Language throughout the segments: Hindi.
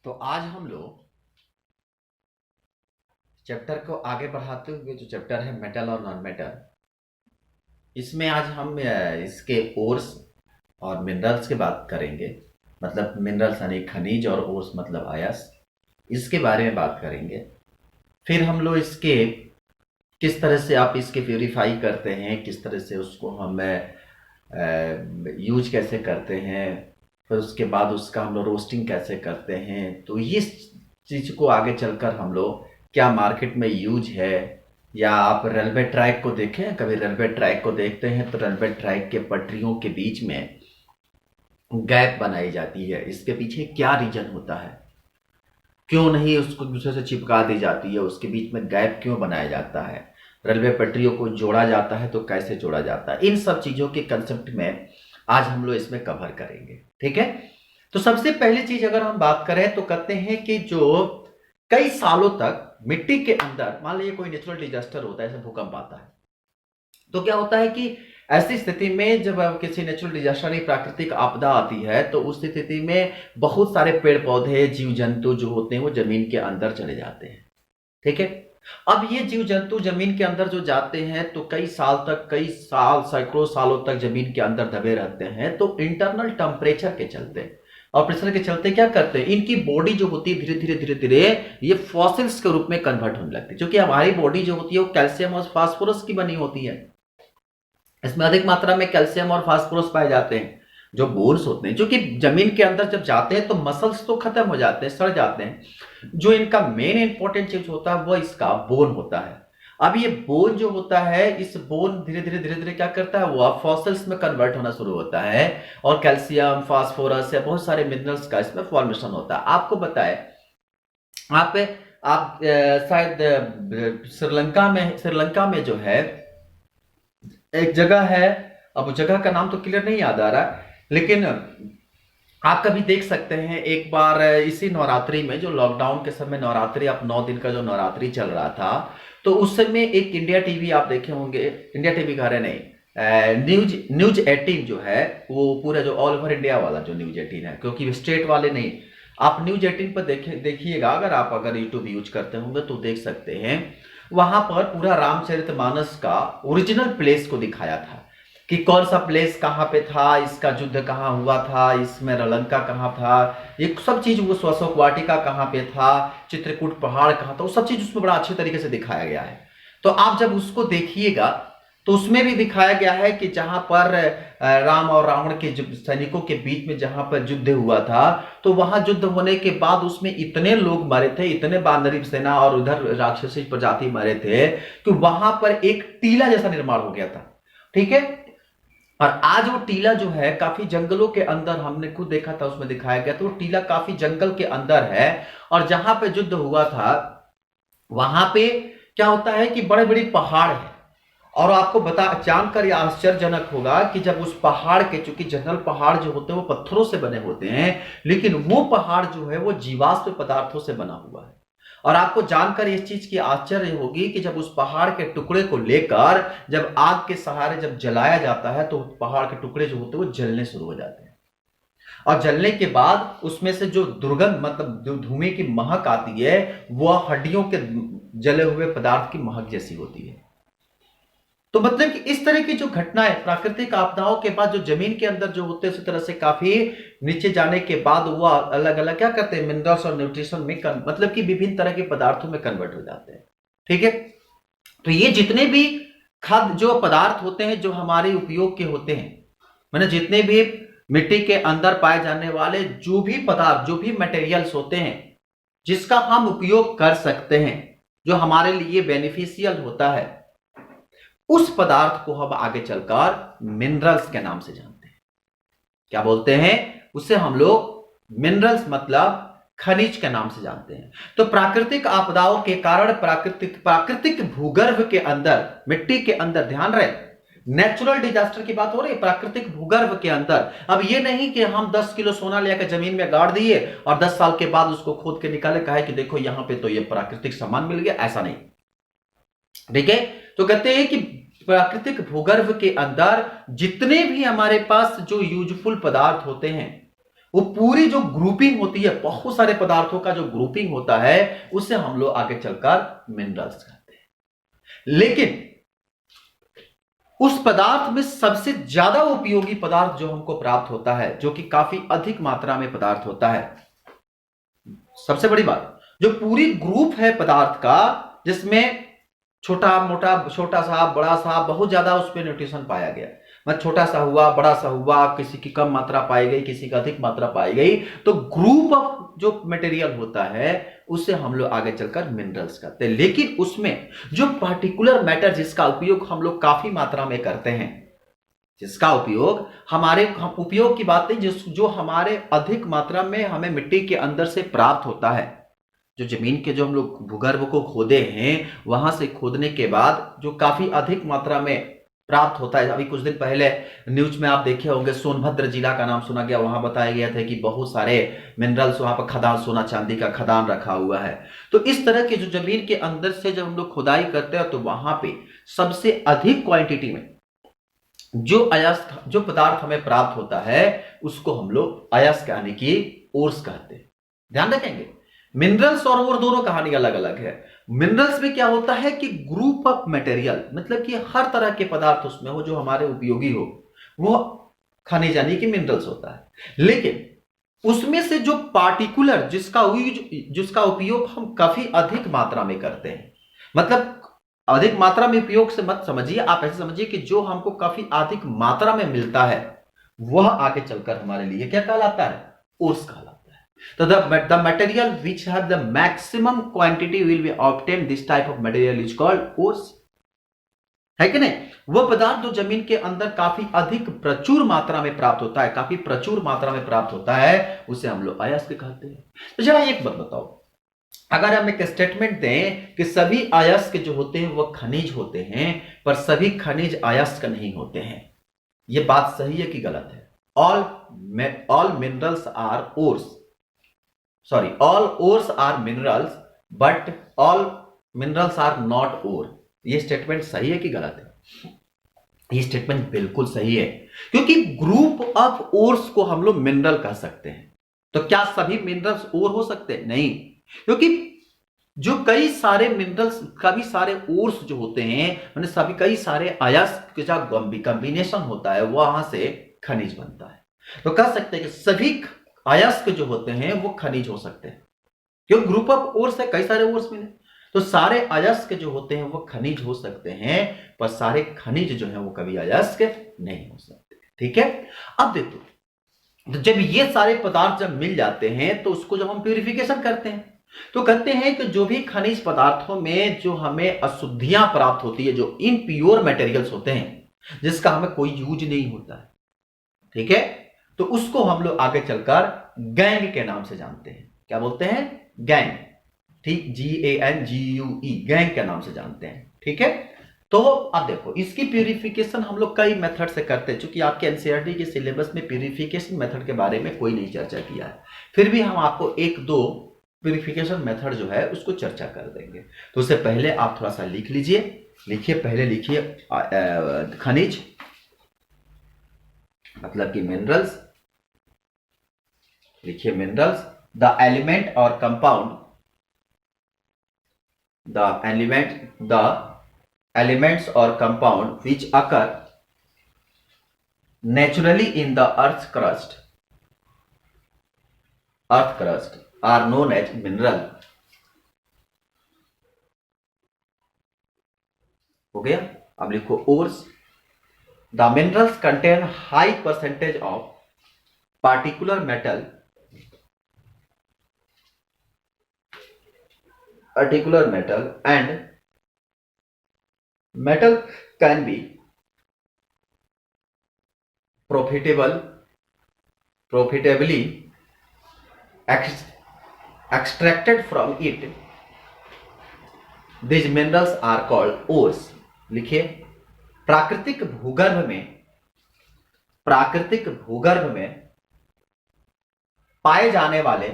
तो आज हम लोग चैप्टर को आगे बढ़ाते हुए जो चैप्टर है मेटल और नॉन मेटल, इसमें आज हम इसके ओर्स और मिनरल्स की बात करेंगे। मतलब मिनरल्स यानी खनिज और ओर्स मतलब अयस्क, इसके बारे में बात करेंगे। फिर हम लोग इसके किस तरह से आप इसके प्योरीफाई करते हैं, किस तरह से उसको हम यूज कैसे करते हैं, फिर उसके बाद उसका हम लोग रोस्टिंग कैसे करते हैं। तो इस चीज़ को आगे चलकर हम लोग क्या मार्केट में यूज है, या आप रेलवे ट्रैक को देखें, कभी रेलवे ट्रैक को देखते हैं तो रेलवे ट्रैक के पटरियों के बीच में गैप बनाई जाती है, इसके पीछे क्या रीजन होता है, क्यों नहीं उसको दूसरे से चिपका दी जाती है, उसके बीच में गैप क्यों बनाया जाता है, रेलवे पटरियों को जोड़ा जाता है तो कैसे जोड़ा जाता है, इन सब चीज़ों के कंसेप्ट में आज हम लोग इसमें कवर करेंगे। ठीक है। तो सबसे पहली चीज अगर हम बात करें तो कहते हैं कि जो कई सालों तक मिट्टी के अंदर, मान लीजिए कोई नेचुरल डिजास्टर होता है, जैसे भूकंप आता है, तो क्या होता है कि ऐसी स्थिति में जब किसी नेचुरल डिजास्टर या प्राकृतिक आपदा आती है तो उस स्थिति में बहुत सारे पेड़ पौधे जीव जंतु जो होते हैं वो जमीन के अंदर चले जाते हैं। ठीक है। अब ये जीव जंतु जमीन के अंदर जो जाते हैं तो कई साल तक, कई साल सैकड़ों सालों तक जमीन के अंदर दबे रहते हैं। तो इंटरनल टेम्परेचर के चलते और प्रेशर के चलते क्या करते हैं, इनकी बॉडी जो होती है धीरे धीरे धीरे धीरे ये फॉसिल्स के रूप में कन्वर्ट होने लगती है। क्योंकि हमारी बॉडी जो होती है वो कैल्शियम और फास्फोरस की बनी होती है, इसमें अधिक मात्रा में कैल्शियम और फास्फोरस पाए जाते हैं। जो बोन्स होते हैं, जो कि जमीन के अंदर जब जाते हैं तो मसल्स तो खत्म हो जाते हैं, सड़ जाते हैं। जो इनका मेन इंपॉर्टेंट चीज होता है वो इसका बोन होता है। अब ये बोन जो होता है, इस बोन धीरे धीरे धीरे धीरे क्या करता है, वो अब फॉसिल्स में कन्वर्ट होना शुरू होता है और कैल्शियम, फास्फोरस या बहुत सारे मिनरल्स का इसमें फॉर्मेशन होता है। आपको बताए, आप शायद श्रीलंका में जो है एक जगह है, अब जगह का नाम तो क्लियर नहीं याद आ रहा, लेकिन आप कभी देख सकते हैं। एक बार इसी नवरात्रि में, जो लॉकडाउन के समय नवरात्रि, आप 9 दिन का जो नवरात्रि चल रहा था, तो उस समय एक इंडिया टीवी आप देखे होंगे, इंडिया टीवी कह रहे नहीं, न्यूज 18 जो है, वो पूरा जो ऑल ओवर इंडिया वाला जो न्यूज 18 है, क्योंकि स्टेट वाले नहीं, आप न्यूज 18 पर देखिएगा, अगर यूट्यूब यूज करते होंगे तो देख सकते हैं। वहां पर पूरा रामचरितमानस का ओरिजिनल प्लेस को दिखाया था कि कौन सा प्लेस कहाँ पे था, इसका युद्ध कहाँ हुआ था, इसमें रलंका कहाँ था, ये सब चीज, वो अशोक वाटिका कहाँ पे था, चित्रकूट पहाड़ कहाँ था, वो सब चीज उसमें बड़ा अच्छे तरीके से दिखाया गया है। तो आप जब उसको देखिएगा तो उसमें भी दिखाया गया है कि जहां पर राम और रावण के सैनिकों के बीच में जहां पर युद्ध हुआ था, तो वहां युद्ध होने के बाद उसमें इतने लोग मरे थे, इतने वानरी सेना और उधर राक्षसी प्रजाति मरे थे कि वहां पर एक टीला जैसा निर्माण हो गया था। ठीक है। और आज वो टीला जो है काफी जंगलों के अंदर, हमने खुद देखा था, उसमें दिखाया गया, तो वो टीला काफी जंगल के अंदर है। और जहां पे युद्ध हुआ था वहां पे क्या होता है कि बड़े बड़े पहाड़ है। और आपको बता जानकर यह आश्चर्यजनक होगा कि जब उस पहाड़ के, चूंकि जनरल पहाड़ जो होते हैं वो पत्थरों से बने होते हैं, लेकिन वो पहाड़ जो है वो जीवाश्म पदार्थों से बना हुआ है। और आपको जानकर इस चीज की आश्चर्य होगी कि जब उस पहाड़ के टुकड़े को लेकर जब आग के सहारे जब जलाया जाता है तो पहाड़ के टुकड़े जो होते हैं वो जलने शुरू हो जाते हैं। और जलने के बाद उसमें से जो दुर्गंध, मतलब जो धुएं की महक आती है, वह हड्डियों के जले हुए पदार्थ की महक जैसी होती है। तो मतलब कि इस तरह की जो घटनाएं प्राकृतिक आपदाओं के बाद जो जमीन के अंदर जो होते हैं, उसी तरह से काफी नीचे जाने के बाद वो अलग अलग क्या करते हैं, मिनरल्स और न्यूट्रिशन में मतलब कि विभिन्न तरह के पदार्थों में कन्वर्ट हो जाते हैं। ठीक है। तो ये जितने भी खाद्य जो पदार्थ होते हैं जो हमारे उपयोग के होते हैं, मैंने जितने भी मिट्टी के अंदर पाए जाने वाले जो भी पदार्थ, जो भी मटेरियल्स होते हैं जिसका हम उपयोग कर सकते हैं, जो हमारे लिए बेनिफिशियल होता है, उस पदार्थ को हम आगे चलकर मिनरल्स के नाम से जानते हैं। क्या बोलते हैं उससे हम लोग? मिनरल्स मतलब खनिज के नाम से जानते हैं। तो प्राकृतिक आपदाओं के कारण प्राकृतिक भूगर्भ के अंदर, मिट्टी के अंदर, ध्यान रहे नेचुरल डिजास्टर की बात हो रही है, प्राकृतिक भूगर्भ के अंदर। अब ये नहीं कि हम 10 किलो सोना लेकर जमीन में गाड़ दिए और 10 साल के बाद उसको खोद के निकाले, कहा कि देखो यहां पे तो ये प्राकृतिक सामान मिल गया, ऐसा नहीं। ठीक है। तो कहते हैं कि प्राकृतिक भूगर्भ के अंदर जितने भी हमारे पास जो यूजफुल पदार्थ होते हैं वो पूरी जो ग्रुपिंग होती है, बहुत सारे पदार्थों का जो ग्रुपिंग होता है, उसे हम लोग आगे चलकर मिनरल्स कहते हैं। लेकिन उस पदार्थ में सबसे ज्यादा उपयोगी पदार्थ जो हमको प्राप्त होता है, जो कि काफी अधिक मात्रा में पदार्थ होता है, सबसे बड़ी बात, जो पूरी ग्रुप है पदार्थ का, जिसमें छोटा मोटा, छोटा सा, बड़ा सा, बहुत ज्यादा उस पर न्यूट्रिशन पाया गया, मतलब छोटा सा हुआ, बड़ा सा हुआ, किसी की कम मात्रा पाई गई, किसी की अधिक मात्रा पाई गई, तो ग्रुप ऑफ जो मटेरियल होता है उसे हम लोग आगे चलकर मिनरल्स कहते हैं। लेकिन उसमें जो पार्टिकुलर मैटर जिसका उपयोग हम लोग काफी मात्रा में करते हैं, जिसका उपयोग हमारे, हम उपयोग की बात नहीं, जो हमारे अधिक मात्रा में हमें मिट्टी के अंदर से प्राप्त होता है, जो जमीन के, जो हम लोग भूगर्भ को खोदे हैं, वहां से खोदने के बाद जो काफी अधिक मात्रा में प्राप्त होता है। अभी कुछ दिन पहले न्यूज में आप देखे होंगे, सोनभद्र जिला का नाम सुना गया, वहां बताया गया था कि बहुत सारे मिनरल्स वहां पर खदान, सोना चांदी का खदान रखा हुआ है। तो इस तरह के जो जमीन के अंदर से जब हम लोग खुदाई करते हैं, तो वहां पे सबसे अधिक क्वांटिटी में जो अयस्क, जो पदार्थ हमें प्राप्त होता है, उसको हम लोग अयस्क यानी कि ओर्स कहते हैं। ध्यान रखेंगे, मिनरल्स और ओर दोनों कहानी अलग अलग है। मिनरल्स में क्या होता है कि ग्रुप ऑफ मटेरियल, मतलब कि हर तरह के पदार्थ उसमें हो जो हमारे उपयोगी हो, वो खनिज यानी कि मिनरल्स होता है। लेकिन उसमें से जो पार्टिकुलर, जिसका उपयोग हम काफी अधिक मात्रा में करते हैं, मतलब अधिक मात्रा में उपयोग से मत समझिए, आप ऐसे समझिए कि जो हमको काफी अधिक मात्रा में मिलता है, वह आगे चलकर हमारे लिए क्या कहलाता है? ओर्स कहलाता है। तो the material which have the maximum quantity will be obtain, this type of material is called ores, है कि नहीं? वह पदार्थ जो जमीन के अंदर काफी अधिक प्रचुर मात्रा में प्राप्त होता है, काफी प्रचुर मात्रा में प्राप्त होता है, उसे हम लोग अयस्क कहते हैं। तो जरा एक बात बताओ, अगर हम एक स्टेटमेंट दें कि सभी अयस्क जो होते हैं वह खनिज होते हैं, पर सभी खनिज अयस्क नहीं होते हैं, यह बात सही है कि गलत है? All minerals are ores, sorry, all ores are minerals but all minerals are not ore, यह स्टेटमेंट सही है कि गलत है? यह स्टेटमेंट बिल्कुल सही है, क्योंकि ग्रुप ऑफ ओर्स को हम लोग मिनरल कह सकते हैं। तो क्या सभी मिनरल्स ओर हो सकते हैं? नहीं, क्योंकि जो कई सारे मिनरल्स, कभी सारे ओर्स जो होते हैं, मतलब सभी कई सारे अयस्क का कॉम्बिनेशन होता है, वहां से खनिज बनता है। तो कह सकते हैं कि सभी अयस्क जो होते हैं वो खनिज हो सकते हैं, क्यों? ग्रुप ऑफ ओर्स है, कई सारे ओर्स मिले, तो सारे अयस्क जो होते हैं वो खनिज हो सकते हैं, पर सारे खनिज जो है वो कभी अयस्क नहीं हो सकते। ठीक है, अब देखो, तो जब ये सारे पदार्थ जब मिल जाते हैं, तो उसको जब हम प्यूरिफिकेशन करते हैं, तो कहते हैं कि जो भी खनिज पदार्थों में जो हमें अशुद्धियां प्राप्त होती है, जो इनप्योर मटेरियल्स होते हैं, जिसका हमें कोई यूज नहीं होता है, ठीक है, तो उसको हम लोग आगे चलकर गैंग के नाम से जानते हैं। क्या बोलते हैं? गैंग, ठीक, GANGUE, गैंग के नाम से जानते हैं। ठीक है, तो अब देखो, इसकी प्यूरिफिकेशन हम लोग कई मेथड से करते हैं, क्योंकि आपके एनसीईआरटी के सिलेबस में प्यूरिफिकेशन मेथड के बारे में कोई नहीं चर्चा किया है, फिर भी हम आपको एक दो प्यूरिफिकेशन मेथड जो है उसको चर्चा कर देंगे। तो उससे पहले आप थोड़ा सा लिख लीजिए, लिखिए, पहले लिखिए खनिज मतलब कि मिनरल्स, लिखिए मिनरल्स, द एलिमेंट और compound, the elements or compound which occur naturally in the earth's crust are known as mineral। हो गया? अब लिखो ores. The minerals contain high percentage of particular metal and metal can be profitably extracted from it। These minerals are called ores। लिखिए, प्राकृतिक भूगर्भ में पाए जाने वाले,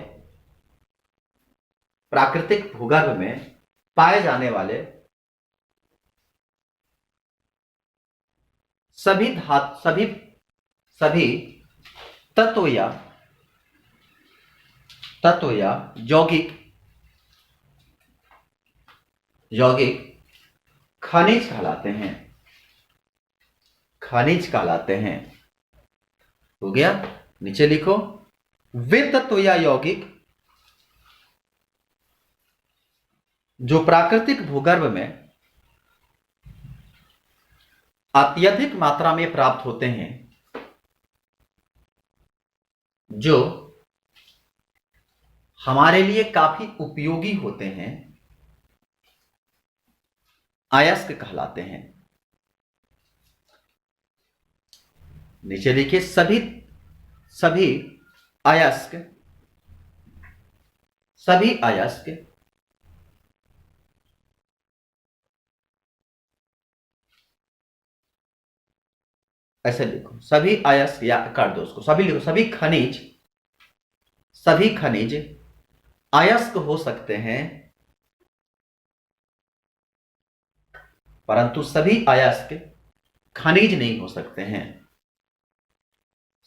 प्राकृतिक भूगर्भ में पाए जाने वाले सभी तत्व या तत्व या यौगिक यौगिक खनिज कहलाते हैं, खनिज कहलाते हैं। हो गया, नीचे लिखो, वे तत्व या यौगिक जो प्राकृतिक भूगर्भ में अत्यधिक मात्रा में प्राप्त होते हैं, जो हमारे लिए काफी उपयोगी होते हैं, अयस्क कहलाते हैं। नीचे लिखिए, सभी सभी अयस्क सभी अयस्क ऐसे लिखो, सभी अयस्क, या कर दो उसको, सभी लिखो, सभी खनिज अयस्क हो सकते हैं, परंतु सभी अयस्क खनिज नहीं हो सकते हैं।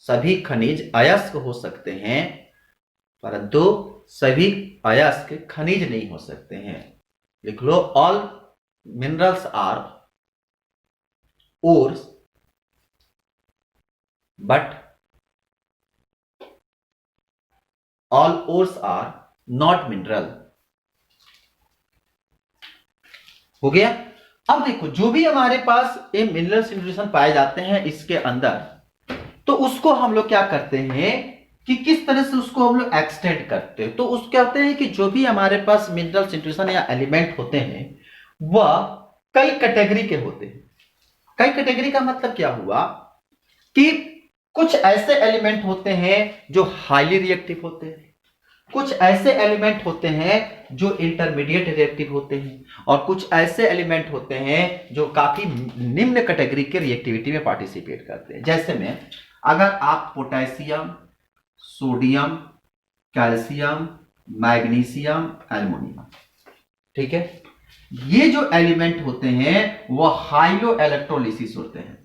सभी खनिज अयस्क हो सकते हैं, परंतु सभी अयस्क खनिज नहीं हो सकते हैं। लिख लो, all minerals are ores but all ores are not mineral. हो गया। अब देखो, जो भी हमारे पास ये मिनरल न्यूट्रिशन पाए जाते हैं इसके अंदर, तो उसको हम लोग क्या करते हैं कि किस तरह से उसको हम लोग एक्सटेंड करते हैं। तो उसको कहते हैं कि जो भी हमारे पास मिनरल न्यूट्रिशन या एलिमेंट होते हैं वह कई कैटेगरी के होते हैं। कई कैटेगरी का मतलब क्या हुआ कि कुछ ऐसे एलिमेंट होते हैं जो हाईली रिएक्टिव होते हैं, कुछ ऐसे एलिमेंट होते हैं जो इंटरमीडिएट रिएक्टिव होते हैं, और कुछ ऐसे एलिमेंट होते हैं जो काफी निम्न कैटेगरी के रिएक्टिविटी में पार्टिसिपेट करते हैं। जैसे में अगर आप potassium, sodium, calcium, magnesium, aluminium, ठीक है, ये जो एलिमेंट होते हैं वो हाइलो इलेक्ट्रोलिसिस होते हैं,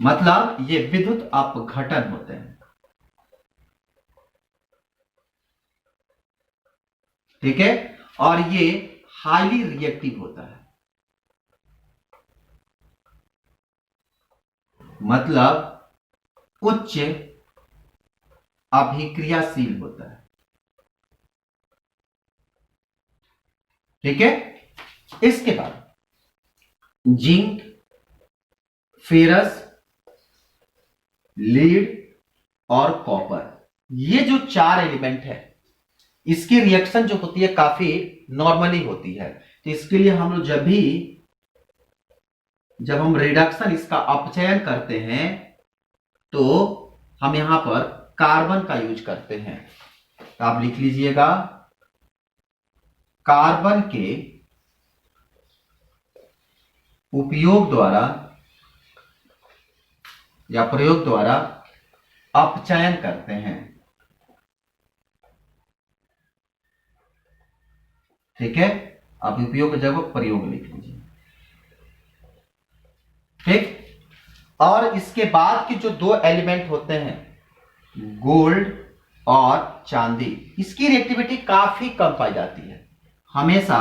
मतलब ये विद्युत अपघटन होते हैं, ठीक है, और ये हाईली रिएक्टिव होता है, मतलब उच्च अभिक्रियाशील होता है, ठीक है। इसके बाद जिंक, फेरस, लीड और कॉपर, ये जो चार एलिमेंट है इसकी रिएक्शन जो होती है काफी नॉर्मली होती है। तो इसके लिए हम लोग जब हम रिडक्शन इसका अपचयन करते हैं तो हम यहां पर कार्बन का यूज करते हैं। तो आप लिख लीजिएगा, कार्बन के उपयोग द्वारा या प्रयोग द्वारा अपचयन करते हैं, ठीक है। आप उपयोग की जगह प्रयोग लिख लीजिए, ठीक। और इसके बाद के जो दो एलिमेंट होते हैं, गोल्ड और चांदी, इसकी रिएक्टिविटी काफी कम पाई जाती है, हमेशा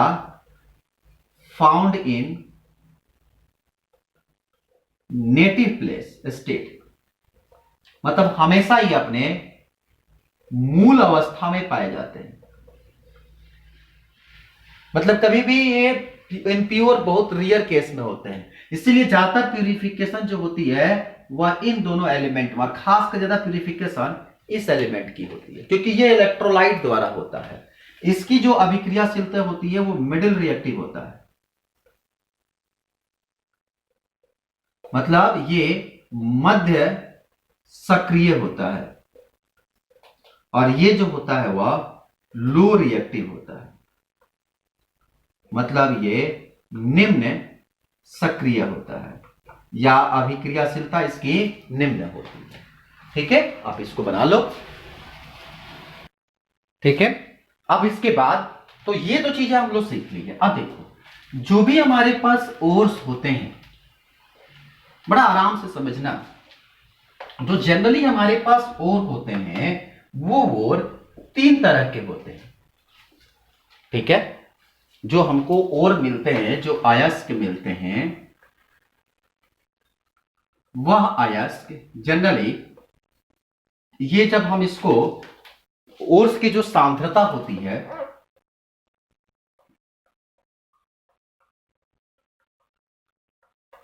found in native place state, मतलब हमेशा ही अपने मूल अवस्था में पाए जाते हैं। मतलब कभी भी ये इनप्योर बहुत रियर केस में होते हैं, इसीलिए ज्यादातर प्यूरिफिकेशन जो होती है वह इन दोनों एलिमेंट में, खासकर ज्यादा प्यूरिफिकेशन इस एलिमेंट की होती है, क्योंकि ये इलेक्ट्रोलाइट द्वारा होता है। इसकी जो अभिक्रियाशीलता होती है वो मिडिल रिएक्टिव होता है, मतलब ये मध्य सक्रिय होता है, और ये जो होता है वह लो रिएक्टिव होता है, मतलब ये निम्न सक्रिय होता है, या अभिक्रियाशीलता इसकी निम्न होती है, ठीक है। आप इसको बना लो, ठीक है। अब इसके बाद तो ये दो चीजें हम लोग सीख ली है। अब देखो, जो भी हमारे पास ओर्स होते हैं, बड़ा आराम से समझना, जो जनरली हमारे पास ओर होते हैं वो ओर 3 तरह के होते हैं। ठीक है, जो हमको ओर मिलते हैं, जो अयस्क मिलते हैं, वह अयस्क जनरली ये जब हम इसको ओर्स की जो सांद्रता होती है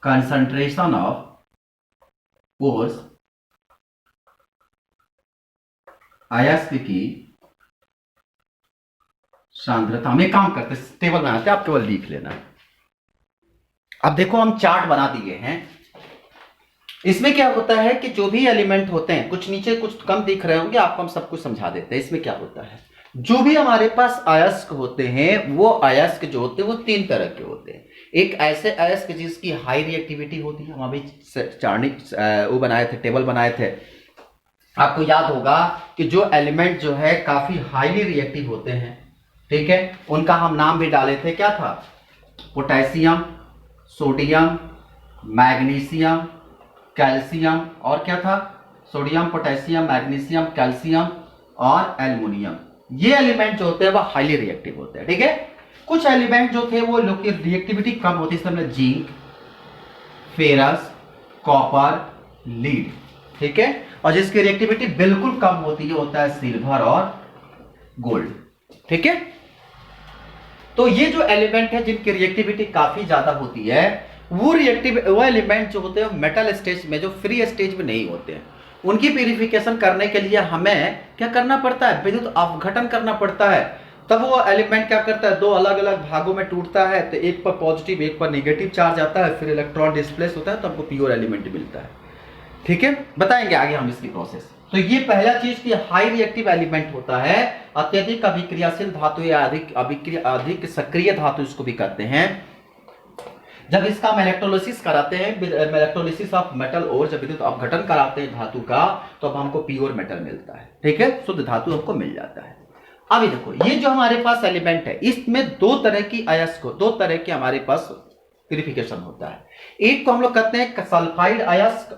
कंसंट्रेशन ऑफ ओर्स, अयस्क की सांद्रता, हम एक काम करते हैं, टेबल बनाते हैं, आप केवल लिख लेना। अब देखो हम चार्ट बना दिए हैं। इसमें क्या होता है कि जो भी एलिमेंट होते हैं, कुछ नीचे कुछ कम दिख रहे होंगे आपको, हम सब कुछ समझा देते हैं। इसमें क्या होता है, जो भी हमारे पास अयस्क होते हैं वो अयस्क जो होते हैं वो 3 तरह के होते हैं। एक ऐसे अयस्क जिसकी हाई रिएक्टिविटी होती है, हम अभी चार्निक वो बनाए थे, टेबल बनाए थे, आपको याद होगा कि जो एलिमेंट जो है काफी हाईली रिएक्टिव होते हैं, ठीक है, उनका हम नाम भी डाले थे, क्या था, पोटेशियम, सोडियम, मैग्नीशियम, कैल्शियम, और क्या था, सोडियम, पोटेशियम, मैग्नीशियम, कैल्शियम और एल्युमिनियम। ये एलिमेंट जो होते हैं वो हाईली रिएक्टिव होते हैं। ठीक है, कुछ एलिमेंट जो थे वो लोग की रिएक्टिविटी कम होती है, इसमें जिंक, फेरस, कॉपर, लीड। ठीक है, और जिसकी रिएक्टिविटी बिल्कुल कम होती है होता है सिल्वर और गोल्ड। ठीक है, तो ये जो एलिमेंट है जिनकी रिएक्टिविटी काफी ज्यादा होती है, वो एलिमेंट जो होते हैं मेटल स्टेज में, जो फ्री स्टेज में नहीं होते हैं, उनकी प्यूरिफिकेशन करने के लिए हमें क्या करना पड़ता है, विद्युत अपघटन करना पड़ता है। तब वो एलिमेंट क्या करता है, 2 अलग अलग भागों में टूटता है, तो एक पर पॉजिटिव एक पर नेगेटिव चार्ज आता है, फिर इलेक्ट्रॉन डिस्प्लेस होता है, तो हमको प्योर एलिमेंट मिलता है। ठीक है, बताएंगे आगे हम इसकी प्रोसेस। तो ये पहला चीज की हाई रिएक्टिव एलिमेंट होता है, अत्यधिक अभिक्रियाशील धातु या अधिक सक्रिय धातु इसको भी कहते हैं। जब इसका हम इलेक्ट्रोलिसिस कराते हैं, इलेक्ट्रोलिसिस ऑफ मेटल और जब विद्युत अपघटन कराते हैं धातु का, तो अब हमको प्योर मेटल मिलता है। ठीक है, शुद्ध धातु हमको मिल जाता है। अभी देखो ये जो हमारे पास एलिमेंट है, इसमें 2 तरह की अयस्क, 2 तरह के हमारे पास प्यूरिफिकेशन होता है। एक को हम लोग कहते हैं सल्फाइड अयस्क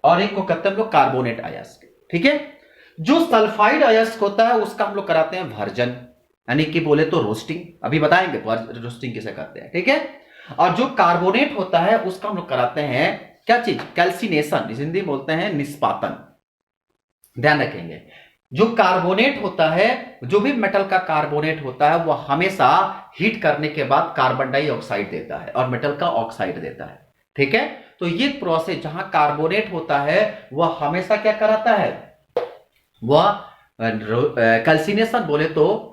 और एक को कहते हैं हम लोग कार्बोनेट अयस्क। ठीक है, जो सल्फाइड अयस्क होता है उसका हम लोग कराते हैं भर्जन, यानी कि बोले तो रोस्टिंग, अभी बताएंगे रोस्टिंग किसे कहते हैं। ठीक है, और जो कार्बोनेट होता है उसका हम लोग कराते हैं क्या चीज, कैल्सिनेशन, हिंदी बोलते हैं निष्पातन। ध्यान रखेंगे, जो कार्बोनेट होता है, जो भी मेटल का कार्बोनेट होता है, वह हमेशा हीट करने के बाद कार्बन डाइऑक्साइड देता है और मेटल का ऑक्साइड देता है। ठीक है, तो ये प्रोसेस जहां कार्बोनेट होता है वह हमेशा क्या कराता है, वह कैल्सिनेशन बोले तो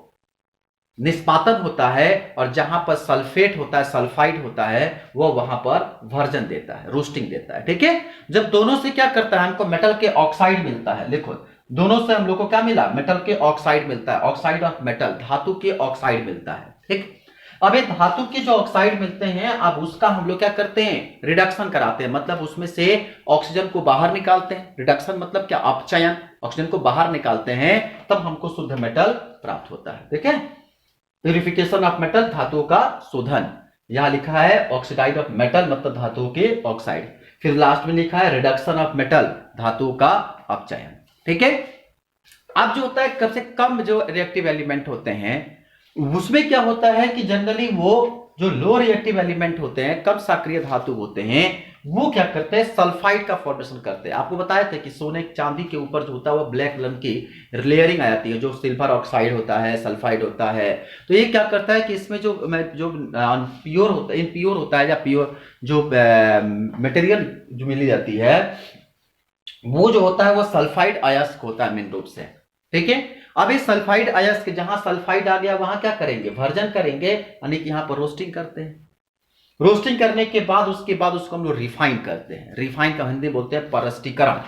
निष्पातन होता है, और जहां पर सल्फेट होता है, सल्फाइड होता है, वह वहां पर वर्जन देता है, रोस्टिंग देता है। ठीक है, जब दोनों से क्या करता है, हमको मेटल के ऑक्साइड मिलता है। देखो दोनों से हम लोग को क्या मिला, मेटल के ऑक्साइड मिलता है, ऑक्साइड ऑफ मेटल, धातु के ऑक्साइड मिलता है। ठीक, अब ये धातु के जो ऑक्साइड मिलते हैं, अब उसका हम लोग क्या करते हैं, रिडक्शन कराते हैं, मतलब उसमें से ऑक्सीजन को बाहर निकालते हैं। रिडक्शन मतलब क्या, अपचयन, ऑक्सीजन को बाहर निकालते हैं, तब हमको शुद्ध मेटल प्राप्त होता है। ठीक है, प्यूरिफिकेशन ऑफ मेटल, धातुओं का शोधन। यहां लिखा है ऑक्सीडाइड ऑफ मेटल मतलब धातुओं के ऑक्साइड, फिर लास्ट में लिखा है रिडक्शन ऑफ मेटल, धातुओं का अपचयन। ठीक है, अब जो होता है कम से कम जो रिएक्टिव एलिमेंट होते हैं उसमें क्या होता है कि जनरली वो जो लो रिएक्टिव एलिमेंट होते हैं, कम सक्रिय धातु होते हैं, वो क्या करते हैं, सल्फाइड का फॉर्मेशन करते हैं। आपको बताया था कि सोने चांदी के ऊपर जो होता है वो ब्लैक रंग की लेयरिंग आ जाती है, जो सिल्वर ऑक्साइड होता है, सल्फाइड होता है। तो ये क्या करता है कि इसमें जो प्योर होता है, इनप्योर होता है, या प्योर जो मटेरियल जो मिली जाती है, वो जो होता है वो सल्फाइड अयस्क होता है मेन रूप से। ठीक है, अब इस सल्फाइड अयस्क, जहां सल्फाइड आ गया वहां क्या करेंगे, वर्जन करेंगे, यानी कि यहां पर रोस्टिंग करते हैं। रोस्टिंग करने के बाद उसके बाद उसको हम लोग रिफाइन करते हैं। रिफाइन का हिंदी बोलते हैं परस्टीकरण।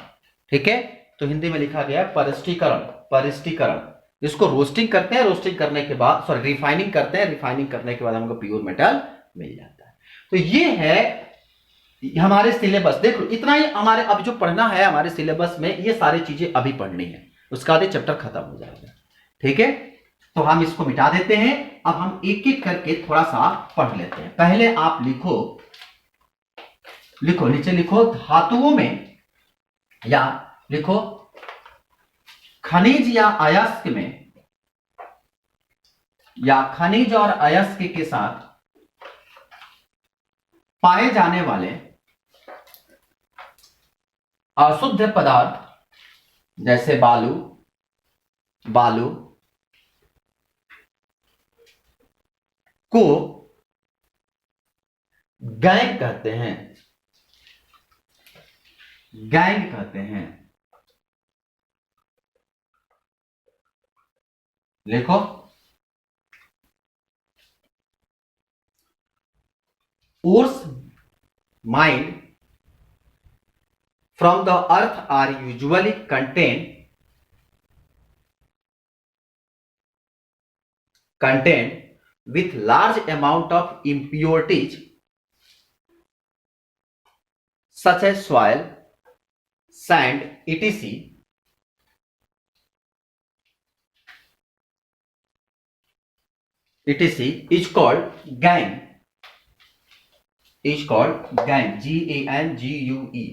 ठीक है, तो हिंदी में लिखा गया परस्टीकरण, परिष्टीकरण। इसको रोस्टिंग करते हैं, रोस्टिंग करने के बाद सॉरी रिफाइनिंग करते हैं, रिफाइनिंग करने के बाद हमको प्योर मेटल मिल जाता है। तो ये है हमारे सिलेबस। देखो इतना ही हमारे अब जो पढ़ना है हमारे सिलेबस में, ये सारी चीजें अभी पढ़नी है, उसका बाद चैप्टर खत्म हो जाएगा। ठीक है, तो हम इसको मिटा देते हैं। अब हम एक एक करके थोड़ा सा पढ़ लेते हैं। पहले आप लिखो नीचे लिखो, धातुओं में या लिखो, खनिज या अयस्क में, या खनिज और अयस्क के साथ पाए जाने वाले अशुद्ध पदार्थ जैसे बालू बालू को गैंग कहते हैं। गैंग कहते हैं। लिखो, ores mined from the earth are usually contained with large amount of impurities such as soil, sand, etc. etc. is called gangue. Is called gangue. GANGUE.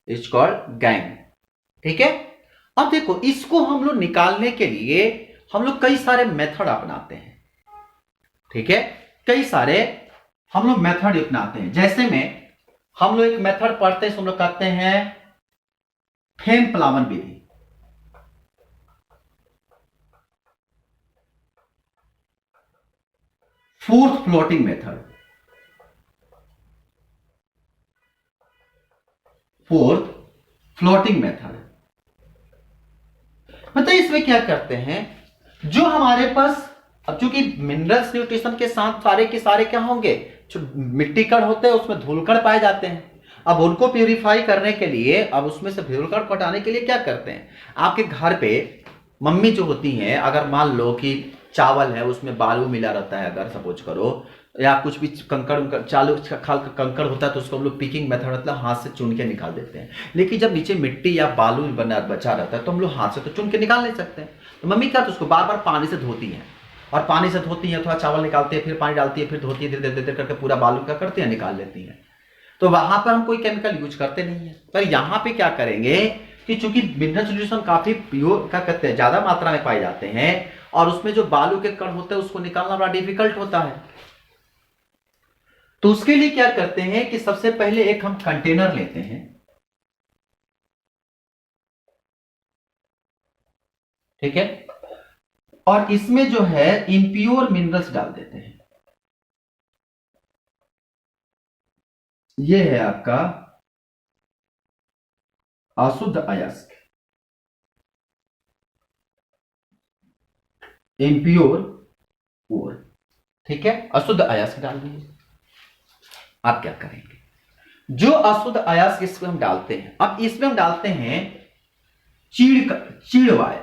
Is called gangue. ठीक है। अब देखो, इसको हम लोग निकालने के लिए हम लोग कई सारे मेथड अपनाते हैं। ठीक है, कई सारे हम लोग मेथड अपनाते हैं। जैसे में हम लोग एक मेथड पढ़ते हैं, हम लोग कहते हैं फेम प्लावन विधि। Froth floating method. Froth floating method मतलब इसमें क्या करते हैं, जो हमारे पास, अब चूंकि मिनरल्स न्यूट्रिशन के साथ सारे के सारे क्या होंगे, जो मिट्टी कण होते हैं उसमें धूलकण पाए जाते हैं। अब उनको प्यूरिफाई करने के लिए, अब उसमें से धूलकण को हटाने के लिए क्या करते हैं, आपके घर पे मम्मी जो होती हैं, अगर मान लो कि चावल है उसमें बालू मिला रहता है, अगर सपोज करो, या कुछ भी कंकड़ चालू खाल का कंकड़ होता है, तो उसको हम लोग पिकिंग मेथड मतलब हाथ से चुन के निकाल देते हैं। लेकिन जब नीचे मिट्टी या बालू बना बचा रहता है तो हम लोग हाथ से तो चुन के निकाल नहीं सकते हैं। तो मम्मी क्या, तो उसको बार बार पानी से धोती है, और पानी से धोती है, थोड़ा चावल निकालती है, फिर पानी डालती है, फिर धोती है, धीरे धीरे करके पूरा बालू क्या करती है, निकाल लेती है। तो वहां पर हम कोई केमिकल यूज करते नहीं है। पर यहाँ पे क्या करेंगे कि चूंकि मिनरल सॉल्यूशन काफी प्योर क्या कहते हैं, ज्यादा मात्रा में पाए जाते हैं, और उसमें जो बालू के कण होते हैं उसको निकालना बड़ा डिफिकल्ट होता है। तो उसके लिए क्या करते हैं कि सबसे पहले एक हम कंटेनर लेते हैं। ठीक है, और इसमें जो है इम्प्योर मिनरल्स डाल देते हैं। ये है आपका अशुद्ध अयस्क, इम्प्योर ओर। ठीक है, अशुद्ध अयस्क डाल दीजिए। आप क्या करेंगे, जो अशुद्ध अयस्क इसमें हम डालते हैं, अब इसमें हम डालते हैं चीड़ वाय।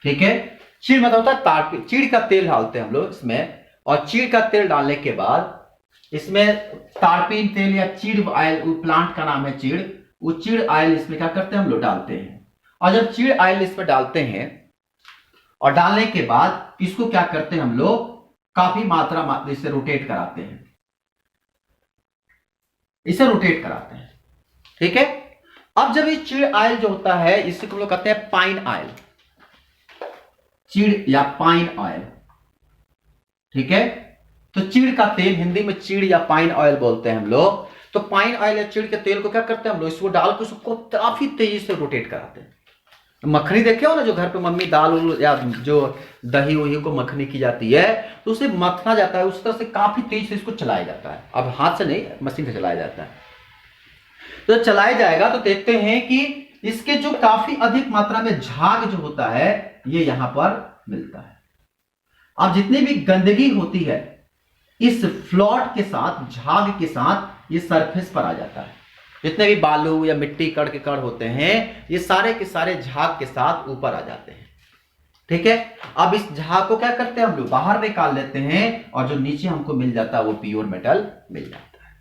ठीक है, चीड़ मतलब होता है ताड़, चीड़ का तेल डालते हैं हम लोग इसमें, और चीड़ का तेल डालने के बाद इसमें ताड़पीन तेल या चीड़ ऑयल, प्लांट का नाम है चीड़, वो चीड़ ऑयल इसमें क्या करते हैं हम लोग डालते हैं। और जब चीड़ ऑयल इसमें डालते हैं, और डालने के बाद इसको क्या करते हैं हम लोग, काफी मात्रा इसे रोटेट कराते हैं, इसे रोटेट कराते हैं। ठीक है, अब जब ये चीड़ ऑयल जो होता है, इसे हम लोग कहते हैं पाइन ऑयल, चीड़ या पाइन ऑयल। ठीक है, तो चीड़ का तेल, हिंदी में चीड़ या पाइन ऑयल बोलते हैं हम लोग। तो पाइन ऑयल या चीड़ के तेल को क्या करते हैं हम लोग, इसको डाल के उसको काफी तेजी से रोटेट कराते हैं। मखनी देखे हो ना, जो घर पे मम्मी दाल या जो दही वही को मखनी की जाती है, तो उसे मखना जाता है, उस तरह से काफी तेज से इसको चलाया जाता है। अब हाथ से नहीं, मशीन से चलाया जाता है। तो चलाया जाएगा तो देखते हैं कि इसके जो काफी अधिक मात्रा में झाग जो होता है, ये यहां पर मिलता है। अब जितनी भी गंदगी होती है, इस फ्लॉट के साथ, झाग के साथ, ये सरफेस पर आ जाता है। जितने भी बालू या मिट्टी कण के कण होते हैं, ये सारे के सारे झाग के साथ ऊपर आ जाते हैं। ठीक है, अब इस झाग को क्या करते हैं हम लोग, बाहर निकाल लेते हैं, और जो नीचे हमको मिल जाता है वो प्योर मेटल मिल जाता है।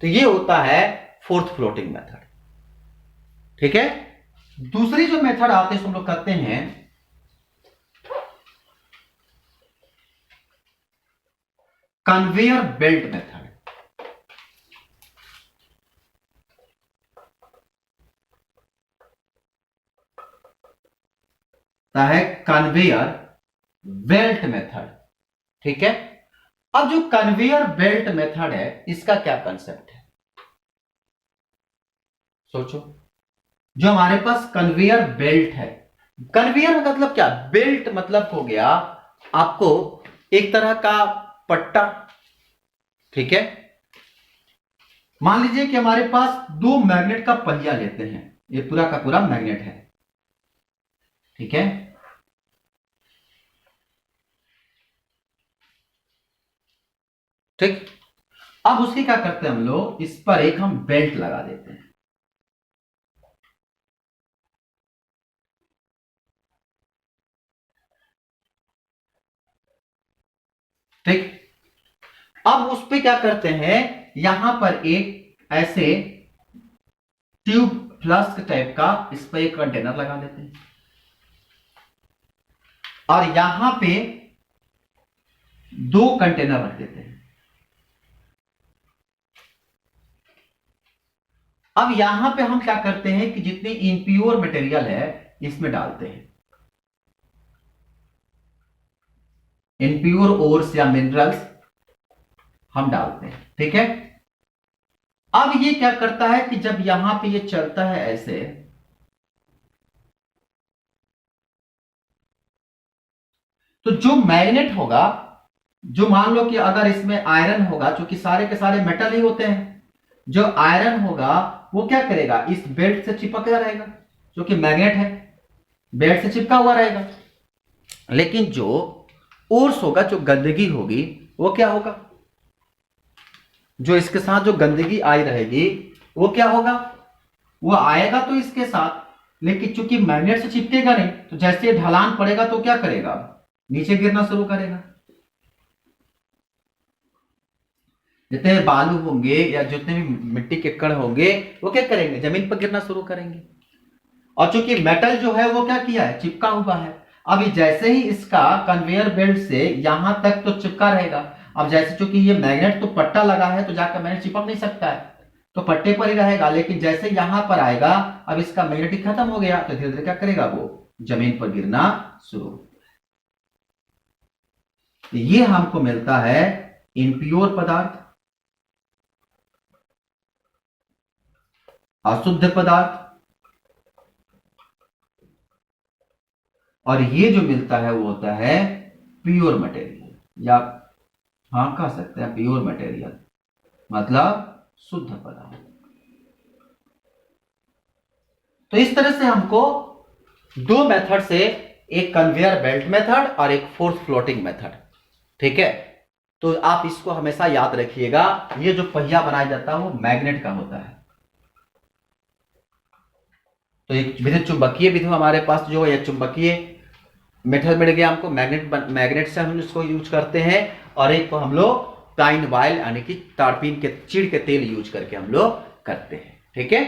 तो ये होता है फोर्थ फ्लोटिंग मेथड। ठीक है, दूसरी जो मेथड आते हैं हम लोग कहते हैं कन्वेयर बेल्ट मेथड। है कन्वेयर बेल्ट मेथड। ठीक है, अब जो कन्वेयर बेल्ट मेथड है इसका क्या कंसेप्ट है, सोचो। जो हमारे पास कन्वेयर बेल्ट है, कन्वेयर मतलब क्या, बेल्ट मतलब हो गया आपको एक तरह का पट्टा। ठीक है, मान लीजिए कि हमारे पास दो मैग्नेट का पहिया लेते हैं, ये पूरा का पूरा मैग्नेट है। ठीक है, ठीक, अब उसकी क्या करते हैं हम लोग, इस पर एक हम बेल्ट लगा देते हैं। ठीक, अब उस पे क्या करते हैं, यहां पर एक ऐसे ट्यूब फ्लास्क टाइप का इस पर एक कंटेनर लगा देते हैं और यहां पे दो कंटेनर रख देते हैं। अब यहां पे हम क्या करते हैं कि जितनी इम्प्योर मटेरियल है इसमें डालते हैं, इम्प्योर ओर्स या मिनरल्स हम डालते हैं। ठीक है, अब ये क्या करता है कि जब यहां पे ये चलता है ऐसे, तो जो मैग्नेट होगा, जो मान लो कि अगर इसमें आयरन होगा, क्योंकि सारे के सारे मेटल ही होते हैं, जो आयरन होगा वो क्या करेगा, इस बेल्ट से चिपका रहेगा, क्योंकि मैग्नेट है, बेल्ट से चिपका हुआ रहेगा। लेकिन जो ओर्स होगा, जो गंदगी होगी, वो क्या होगा, जो इसके साथ जो गंदगी आई रहेगी वो क्या होगा, वो आएगा तो इसके साथ, लेकिन चूंकि मैग्नेट से चिपकेगा नहीं, तो जैसे ढलान पड़ेगा तो क्या करेगा, नीचे गिरना शुरू करेगा। जितने बालू होंगे या जितने भी मिट्टी के कण होंगे वो क्या करेंगे, जमीन पर गिरना शुरू करेंगे। और चूंकि मेटल जो है वो क्या किया है, चिपका हुआ है। अभी जैसे ही इसका कन्वेयर बेल्ट से यहां तक तो चिपका रहेगा, अब जैसे चूंकि ये मैग्नेट तो पट्टा लगा है तो जाकर मैग्नेट चिपक नहीं सकता है, तो पट्टे पर ही रहेगा। लेकिन जैसे यहां पर आएगा, अब इसका मैग्नेटिक खत्म हो गया, तो धीरे धीरे क्या करेगा, वो जमीन पर गिरना शुरू। ये हमको मिलता है इम्प्योर पदार्थ, अशुद्ध पदार्थ, और ये जो मिलता है वो होता है प्योर मटेरियल, या हाँ कह सकते हैं प्योर मटेरियल, मतलब शुद्ध पदार्थ। तो इस तरह से हमको दो मेथड से, एक कन्वेयर बेल्ट मेथड और एक फोर्स फ्लोटिंग मेथड। ठीक है, तो आप इसको हमेशा याद रखिएगा, ये जो पहिया बनाया जाता है वो मैग्नेट का होता है। तो एक विद्युत चुंबकीय विधि हमारे पास जो है, चुंबकीय मेथड मिल गया हमको, मैग्नेट से हम इसको यूज करते हैं, और एक को हम लोग पाइन वाइल यानी कि तारपीन के चीड़ के तेल यूज करके हम लोग करते हैं। ठीक है,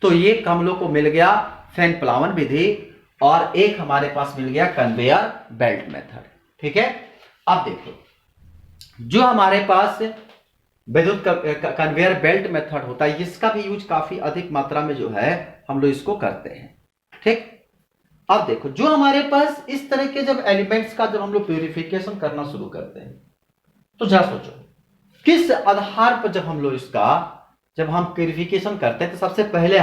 तो ये हम लोग को मिल गया फैन प्लावन विधि, और एक हमारे पास मिल गया कन्वेयर बेल्ट मेथड। ठीक है, अब देखो जो हमारे पास विद्युत कन्वेयर बेल्ट मेथड होता है, इसका भी यूज काफी अधिक मात्रा में जो है हम लोग इसको करते हैं। ठीक, अब देखो जो हमारे पास इस तरह के जब एलिमेंट्स का जब हम लोग प्यूरिफिकेशन करना शुरू करते हैं, तो जरा सोचो किस आधार पर जब हम लोग इसका, जब हम प्यूरिफिकेशन करते हैं, तो सबसे पहले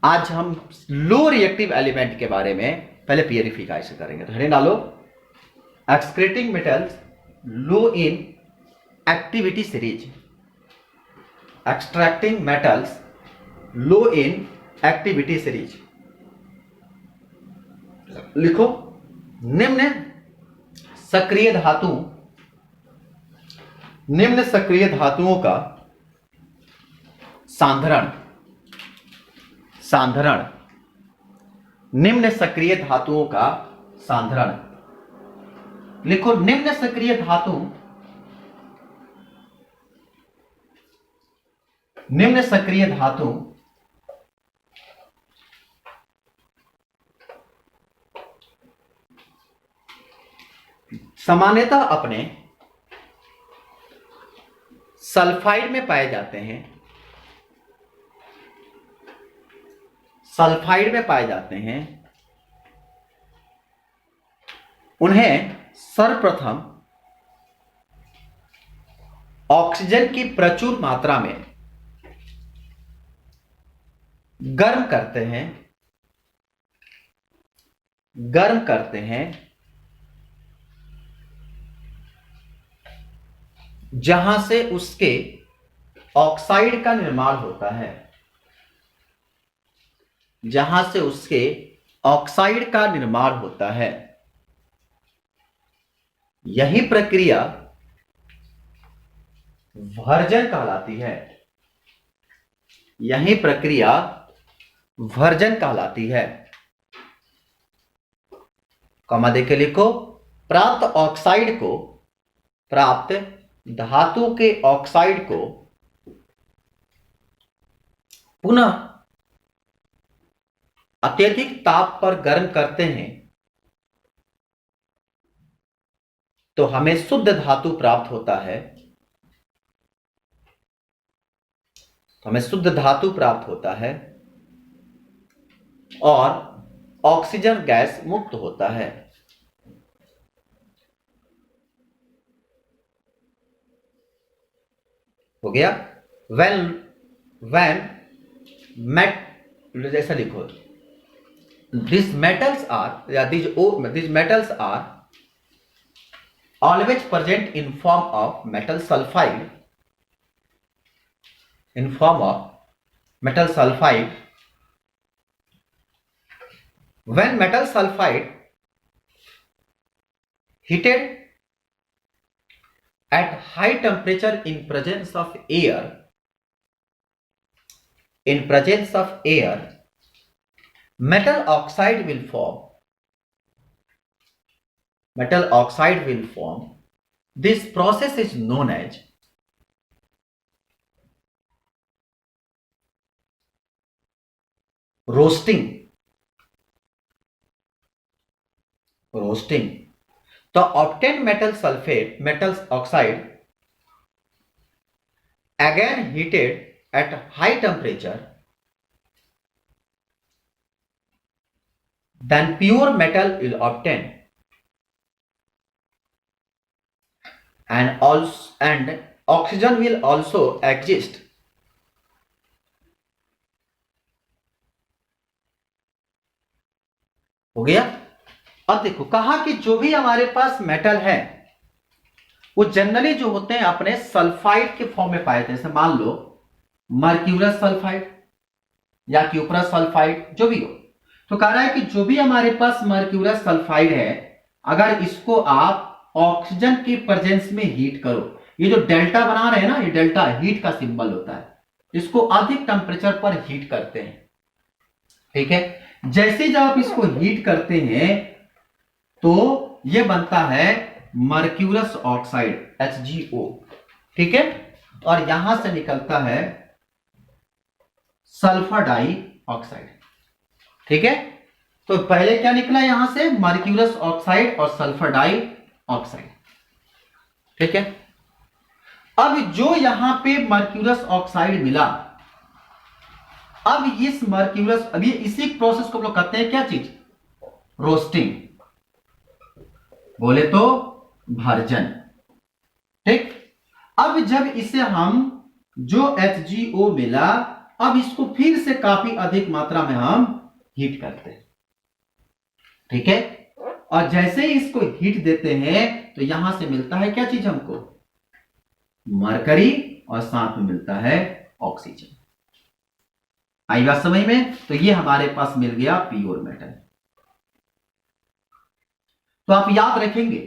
आज हम लो रिएक्टिव एलिमेंट के बारे में पहले प्यूरिफिकेशन करेंगे। तो हेडिंग डालो, excreting metals low in activity series, extracting metals low in activity series. लिखो, निम्न सक्रिय धातु, निम्न सक्रिय धातुओं का सांद्रण, सांद्रण, निम्न सक्रिय धातुओं का सांद्रण। लिखो, निम्न सक्रिय धातु, निम्न सक्रिय धातु सामान्यतः अपने सल्फाइड में पाए जाते हैं, सल्फाइड में पाए जाते हैं, उन्हें सर्वप्रथम ऑक्सीजन की प्रचुर मात्रा में गर्म करते हैं, जहां से उसके ऑक्साइड का निर्माण होता है, यही प्रक्रिया भर्जन कहलाती है। कॉमा देके लिखो, प्राप्त धातु के ऑक्साइड को पुनः अत्यधिक ताप पर गर्म करते हैं तो हमें शुद्ध धातु प्राप्त होता है, और ऑक्सीजन गैस मुक्त होता है। हो गया। when जैसा लिखो, these metals are always present in form of metal sulfide, when metal sulfide heated at high temperature in presence of air, metal oxide will form. This process is known as roasting. The obtained metal oxide again heated at high temperature, then pure metal will obtain, and oxygen will also exist. हो गया। अब देखो, कहा कि जो भी हमारे पास मेटल है वो जनरली जो होते हैं अपने सल्फाइड के फॉर्म में पाए जाते हैं। जैसे मान लो मर्क्यूरस सल्फाइड या क्यूप्रस सल्फाइड, जो भी हो। तो कह रहा है कि जो भी हमारे पास मर्क्यूरस सल्फाइड है, अगर इसको आप ऑक्सीजन के प्रेजेंस में हीट करो, ये जो डेल्टा बना रहे हैं ना, ये डेल्टा हीट का सिंबल होता है, इसको अधिक टेम्परेचर पर हीट करते हैं। ठीक है। जैसे जब आप इसको हीट करते हैं तो ये बनता है मर्क्यूरस ऑक्साइड HgO। ठीक है। और यहां से निकलता है सल्फर डाइऑक्साइड। ठीक है। तो पहले क्या निकला यहां से, मर्क्यूरस ऑक्साइड और सल्फर डाइऑक्साइड। ठीक है। अब जो यहां पे मर्क्यूरस ऑक्साइड मिला, अब इस मर्क्यूरस, अभी इसी प्रोसेस को हम लोग कहते हैं क्या चीज, रोस्टिंग, बोले तो भर्जन। ठीक। अब जब इसे हम जो HgO मिला, अब इसको फिर से काफी अधिक मात्रा में हम हीट करते हैं। ठीक है। और जैसे ही इसको हीट देते हैं तो यहां से मिलता है क्या चीज हमको, मरकरी, और साथ में मिलता है ऑक्सीजन। आई बात समझ में। तो ये हमारे पास मिल गया प्योर मेटल। तो आप याद रखेंगे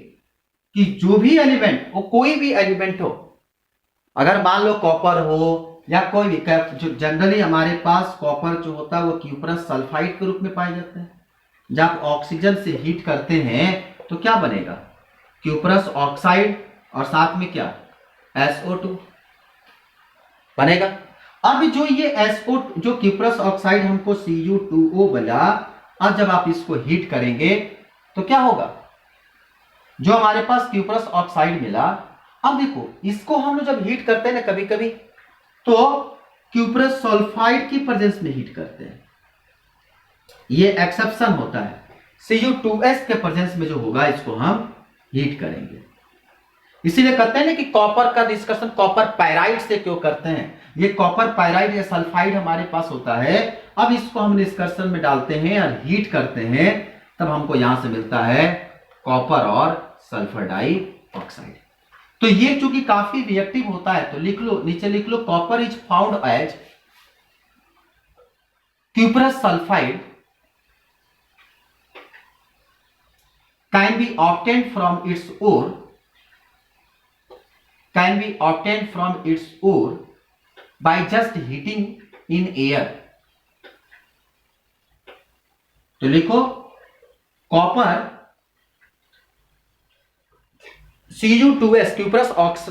कि जो भी एलिमेंट, वो कोई भी एलिमेंट हो, अगर मान लो कॉपर हो या कोई भी, जो जनरली हमारे पास कॉपर जो होता है वो क्यूप्रस सल्फाइड के रूप में पाए जाते हैं। जब ऑक्सीजन से हीट करते हैं तो क्या बनेगा, क्यूप्रस ऑक्साइड, और साथ में क्या, SO2 बनेगा। अब जो ये SO, जो क्यूप्रस ऑक्साइड हमको Cu2O बना, अब जब आप इसको हीट करेंगे तो क्या होगा, जो हमारे पास क्यूप्रस ऑक्साइड मिला, अब देखो इसको हम लोग जब हीट करते हैं ना कभी कभी, तो क्यूप्रस सल्फाइड की प्रेजेंस में हीट करते हैं। ये एक्सेप्शन होता है। Cu2s के प्रेजेंस में जो होगा इसको हम हीट करेंगे। इसीलिए कहते हैं ना कि कॉपर का डिस्कशन कॉपर पायराइड से क्यों करते हैं। ये कॉपर पायराइड या सल्फाइड हमारे पास होता है, अब इसको हम डिस्कशन में डालते हैं और हीट करते हैं, तब हमको यहां से मिलता है कॉपर और सल्फर डाइऑक्साइड। तो ये चूंकि काफी रिएक्टिव होता है, तो लिख लो, नीचे लिख लो, copper is found as cuprous sulphide can be obtained from its ore by just heating in air। तो लिखो कॉपर Cu2s क्यूप्रस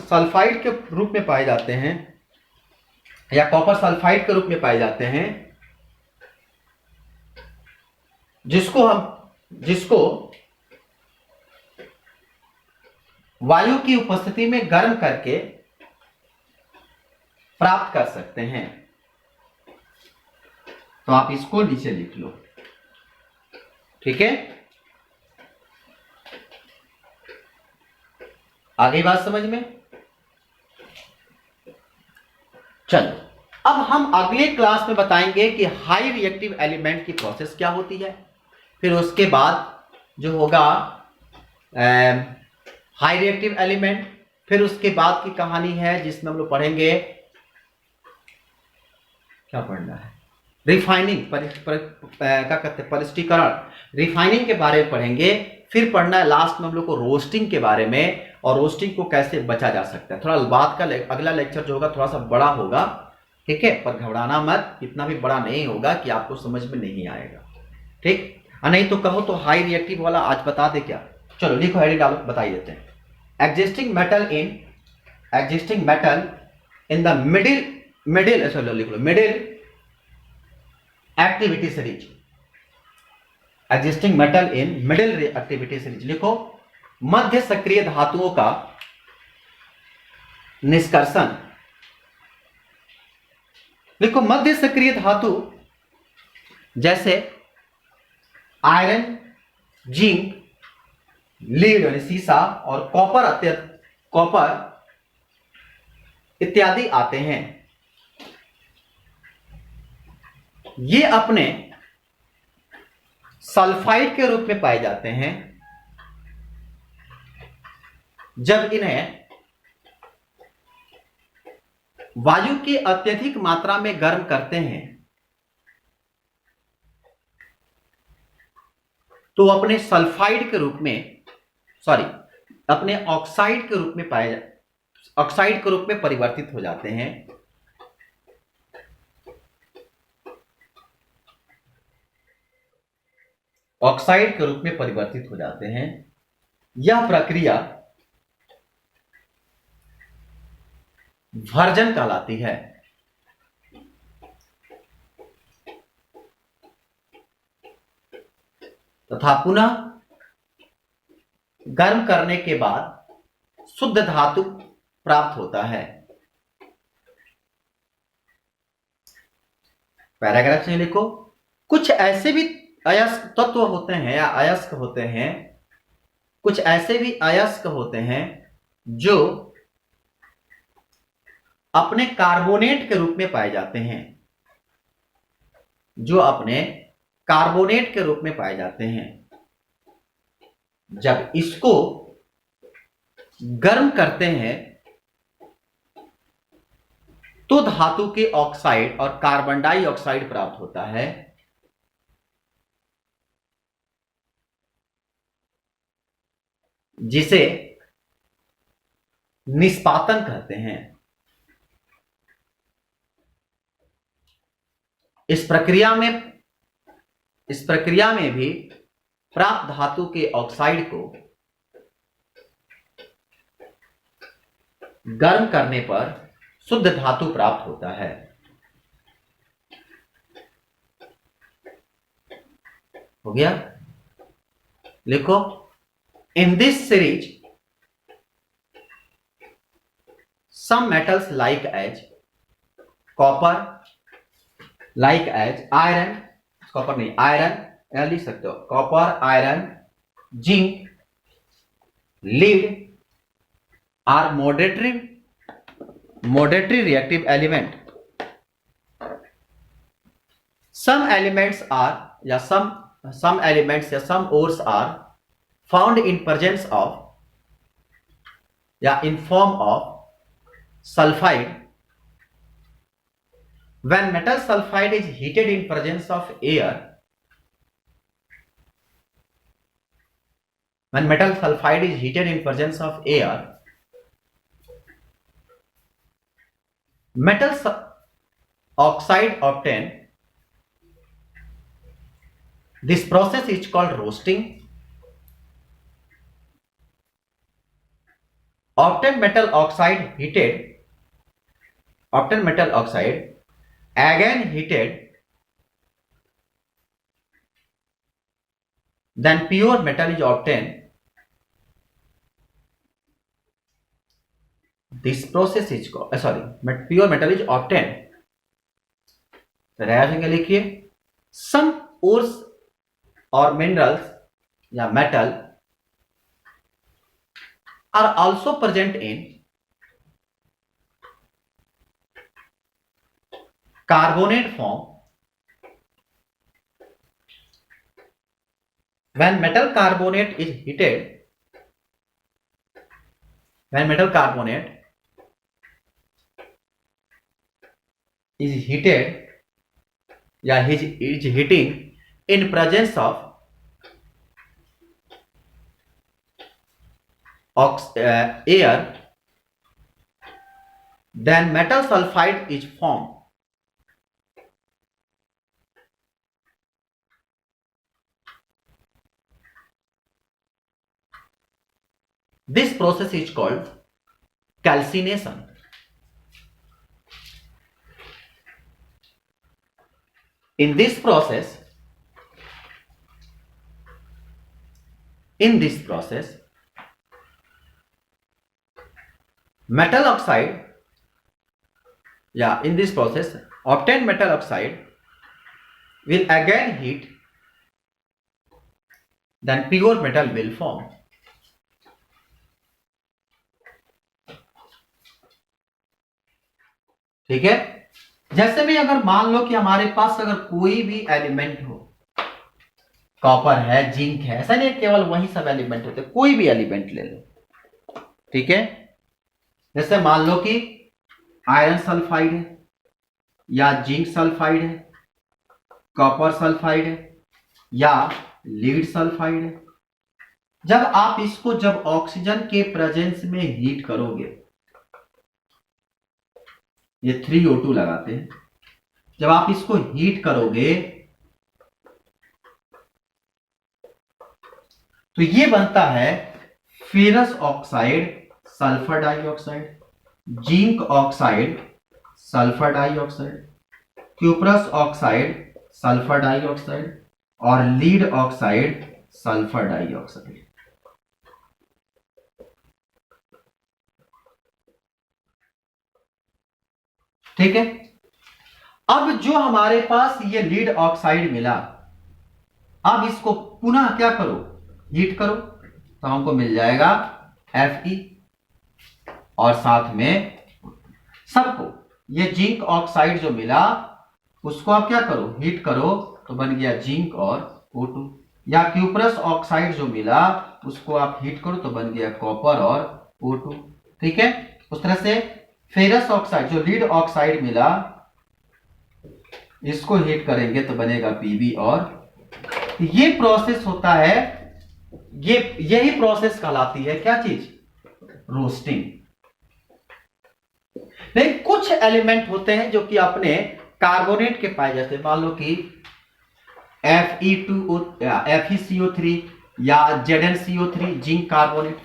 सल्फाइड के रूप में पाए जाते हैं या कॉपर सल्फाइड के रूप में पाए जाते हैं, जिसको वायु की उपस्थिति में गर्म करके प्राप्त कर सकते हैं। तो आप इसको नीचे लिख लो, ठीक है। आगे बात समझ में। चलो अब हम अगले क्लास में बताएंगे कि हाई रिएक्टिव एलिमेंट की प्रोसेस क्या होती है, फिर उसके बाद जो होगा हाई रिएक्टिव एलिमेंट, फिर उसके बाद की कहानी है जिसमें हम लोग पढ़ेंगे, क्या पढ़ना है, रिफाइनिंग, क्या कहते हैं, परिष्टीकरण, रिफाइनिंग के बारे में पढ़ेंगे। फिर पढ़ना है लास्ट में हम लोग को रोस्टिंग के बारे में, और रोस्टिंग को कैसे बचा जा सकता है। थोड़ा बाद का अगला लेक्चर जो होगा थोड़ा सा बड़ा होगा, ठीक है, पर घबराना मत, इतना भी बड़ा नहीं होगा कि आपको समझ में नहीं आएगा, ठीक। नहीं तो कहो तो हाई रिएक्टिव वाला आज बता दे क्या। चलो लिखो, हेडिंग डालो, बताई देते हैं। Existing metal in the middle चलो लिख लो, middle activity series, existing metal in middle activity series. लिखो मध्य सक्रिय धातुओं का निष्कर्षण। लिखो मध्य सक्रिय धातु जैसे आयरन, जिंक, लीड यानी सीसा और कॉपर इत्यादि आते हैं। ये अपने सल्फाइड के रूप में पाए जाते हैं जब इन्हें वायु की अत्यधिक मात्रा में गर्म करते हैं, तो अपने सल्फाइड के रूप में, अपने ऑक्साइड के रूप में ऑक्साइड के रूप में परिवर्तित हो जाते हैं। ऑक्साइड के रूप में परिवर्तित हो जाते हैं। यह प्रक्रिया भर्जन कहलाती है। तथा पुनः गर्म करने के बाद शुद्ध धातु प्राप्त होता है। पैराग्राफ से लिखो, कुछ ऐसे भी अयस्क तत्व होते हैं या अयस्क होते हैं, कुछ ऐसे भी अयस्क होते हैं जो अपने कार्बोनेट के रूप में पाए जाते हैं, जो अपने कार्बोनेट के रूप में पाए जाते हैं। जब इसको गर्म करते हैं तो धातु के ऑक्साइड और कार्बन डाइऑक्साइड प्राप्त होता है, जिसे निष्पातन कहते हैं। इस प्रक्रिया में भी प्राप्त धातु के ऑक्साइड को गर्म करने पर शुद्ध धातु प्राप्त होता है। हो गया? लिखो, in this series some metals like as copper, like as iron, copper नहीं, iron, या लिख सकते हो copper, iron, zinc, lead are moderately reactive element. Some elements are या some elements या some ores are found in presence of या in form of sulfide. When metal sulfide is heated in presence of air, when metal sulfide is heated in presence of air, metal oxide obtained. This process is called roasting. Obtained metal oxide heated, obtained metal oxide again heated, then pure metal is obtained. This process is called pure metal is obtained. तो लिखिए some ores or minerals या metal are also present in carbonate form. When metal carbonate is heated, when metal carbonate is heated या is heating in presence of air, then metal sulfide is formed. This process is called calcination. In this process, metal oxide, in this process, obtained metal oxide will again heat, then pure metal will form. ठीक है। जैसे भी अगर मान लो कि हमारे पास अगर कोई भी एलिमेंट हो, कॉपर है, जिंक है, ऐसा नहीं केवल वही सब एलिमेंट होते, कोई भी एलिमेंट ले लो, ठीक है। जैसे मान लो कि आयरन सल्फाइड है या जिंक सल्फाइड है, कॉपर सल्फाइड है या लीड सल्फाइड है। जब आप इसको जब ऑक्सीजन के प्रेजेंस में हीट करोगे, ये 3O2 लगाते हैं, जब आप इसको हीट करोगे तो ये बनता है ferrous oxide sulphur dioxide, zinc oxide sulphur dioxide, cuprous oxide sulphur dioxide और लीड ऑक्साइड सल्फर डाइऑक्साइड। ठीक है। अब जो हमारे पास ये लीड ऑक्साइड मिला, अब इसको पुनः क्या करो, हीट करो, तो हमको मिल जाएगा Fe और साथ में सबको ये जिंक ऑक्साइड जो मिला उसको आप क्या करो, हीट करो, तो बन गया जिंक और O2। या क्यूप्रस ऑक्साइड जो मिला उसको आप हीट करो तो बन गया कॉपर और O2। ठीक है। उस तरह से फेरस ऑक्साइड जो लीड ऑक्साइड मिला इसको हीट करेंगे तो बनेगा Pb। और ये प्रोसेस होता है, यही प्रोसेस कहलाती है क्या चीज, रोस्टिंग। लेकिन कुछ एलिमेंट होते हैं जो कि अपने कार्बोनेट के पाए जाते हैं, मान लो कि FeCO3 या ZnCO3 जिंक कार्बोनेट।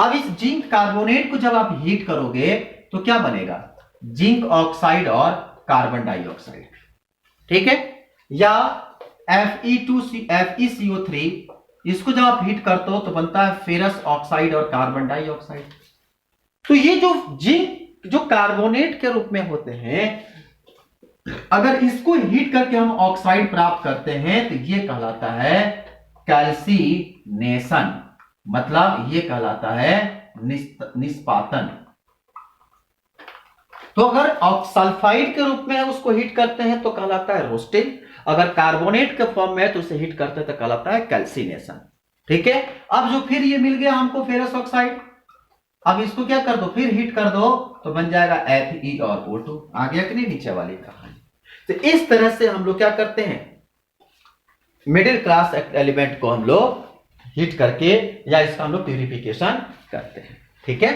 अब इस जिंक कार्बोनेट को जब आप हीट करोगे तो क्या बनेगा, जिंक ऑक्साइड और कार्बन डाइऑक्साइड। ठीक है। या FeCO3 इसको जब आप हीट करते हो तो बनता है फेरस ऑक्साइड और कार्बन डाइऑक्साइड। तो ये जो जिंक जो कार्बोनेट के रूप में होते हैं अगर इसको हीट करके हम ऑक्साइड प्राप्त करते हैं तो ये कहलाता है कैल्सिनेशन, मतलब ये कहलाता है निष्पातन। तो अगर सल्फाइड के रूप में उसको हीट करते हैं तो कहलाता है रोस्टिंग, अगर कार्बोनेट के फॉर्म में है तो उसे हीट करते हैं तो कहलाता है कैल्सिनेशन। ठीक है, अब जो फिर ये मिल गया हमको फेरस ऑक्साइड, अब इसको क्या कर दो, फिर हीट कर दो तो बन जाएगा Fe और O2। आ गया कि नहीं नीचे वाली कहानी। तो इस तरह से हम लोग क्या करते हैं, मिडिल क्लास एलिमेंट को हम लोग हीट करके या इसका हम लोग प्यूरिफिकेशन करते हैं। ठीक है,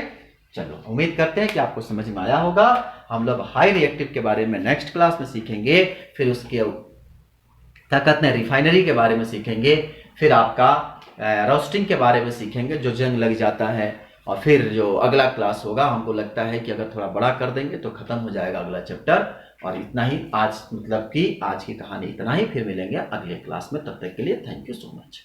चलो उम्मीद करते हैं कि आपको समझ में आया होगा। हम लोग हाई रिएक्टिव के बारे में नेक्स्ट क्लास में सीखेंगे, फिर उसके क्या कहते हैं रिफाइनरी के बारे में सीखेंगे, फिर आपका रोस्टिंग के बारे में सीखेंगे जो जंग लग जाता है, और फिर जो अगला क्लास होगा हमको लगता है कि अगर थोड़ा बड़ा कर देंगे तो खत्म हो जाएगा अगला चैप्टर। और इतना ही आज, मतलब कि आज की कहानी इतना ही, फिर मिलेंगे अगले क्लास में, तब तक के लिए थैंक यू सो मच।